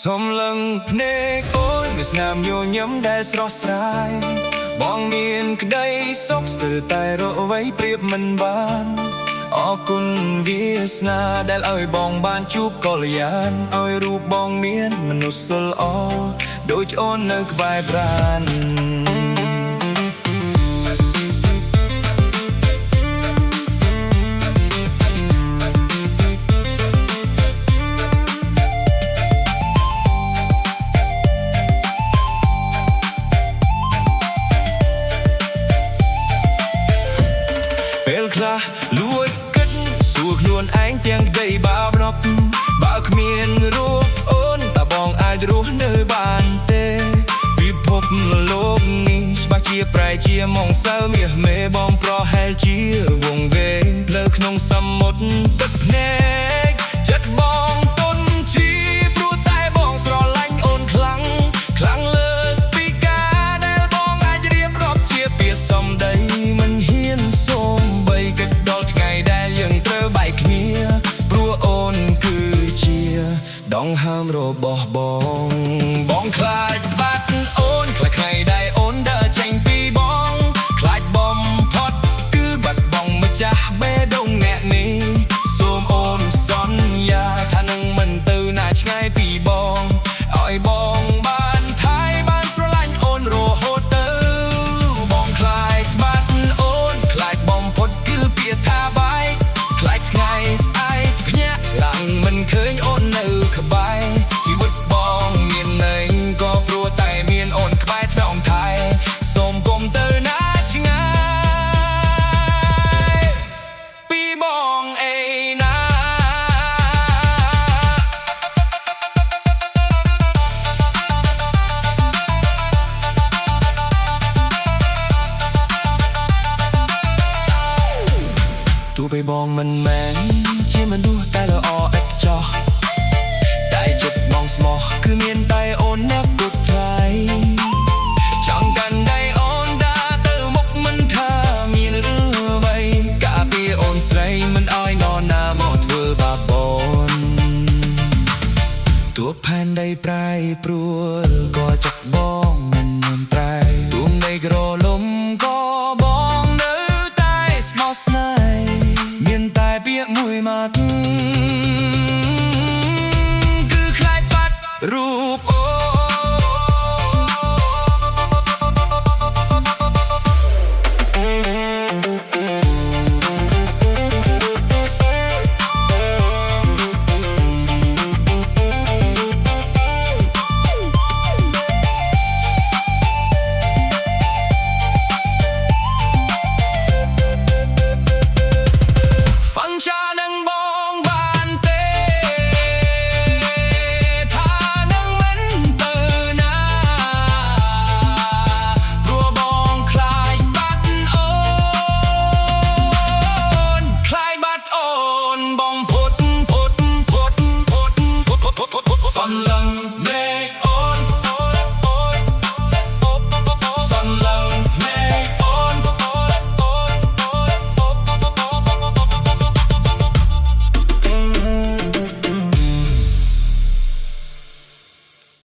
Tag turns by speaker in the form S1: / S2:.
S1: សុំលឹងភ្នែកអូនវាស្នាមញញឹមដែលស្រស់ស្រាយបងមានក្តីសុខស្ទើរតែរកអ្វីប្រៀបមិនបានអរគុណវាសនាដែលឲ្យបងបានជួបកល្យានឲ្យរូបបងមានមនុស្សសិលល្អដូចអូននៅក្បែរប្រាណពេលខ្លះលួចគិតសួរខ្លួនឯងទាំងក្តីបាបរប់បើគ្មានរូបអូនតើបងអាចរស់នៅបានទេពិភពលោកនេះច្បាស់ជាប្រែជាមងសៅមាសមេបងប្រហែលជាវងវែងផ្លូវក្នុងសមុទ្រទឹកភ្នែកចិត្តបងទុនជាព្រោះតែបងស្រឡាញ់អូនខ្លាំងខ្លាំងលើស្ពីកាដែលបងអាចរៀបរាប់ជាពាក្យសំដីមិនហ៊ានសូមគិតដល់ថ្ងៃដែលយើងត្រូវបែកគ្នាព្រោះអូនគឺជាដងហើមរបស់បងខ្លាចបាត់អូនខ្លាចថ្ងៃដែលអូនដើរចេញពីបងខ្លាចបំផុតគឺបាត់បង់ម្ចាស់បេះដូងអ្នកនេះសូមអូនសន្យាថានឹងមិនទៅណាឆ្ងាយពីបងឲ្យបងបានថែបានស្រឡាញ់អូនរហូតទៅបងខ្លាចបាត់អូនខ្លាចបំផុតថាបាយខ្លាចថ្ងៃស្អែកភ្ញាក់ឡើងមិនឃើញអូននៅក្បែរជីវិតបងមានន័យក៏ព្រោះតែមានអូនក្បែរថ្នមថែសូមកុំទៅណាឆ្ងាយពីបងអីណាទោះបីបងមិនមែនជាមនុស្សតែល្អឥតចោះតែចិត្តបងស្មោះគឺមានតែអូនអ្នកគត់ថ្លៃចង់កាន់ដៃអូនដើរទៅមុខមិនថាមានរឿងអ្វីការពារអូនស្រីមិនឲ្យនរណាមកធ្វើបាបអូនទោះផែនដីប្រែប្រួលក៏ចិត្តបងមិនមានប្រែទូងនៃក្រលំក៏បងនៅតែស្មោះស្នេហ៍មានតែពាក្យមួយម៉ាត់គឺខ្លាចបាត់រូបអូฟังฉั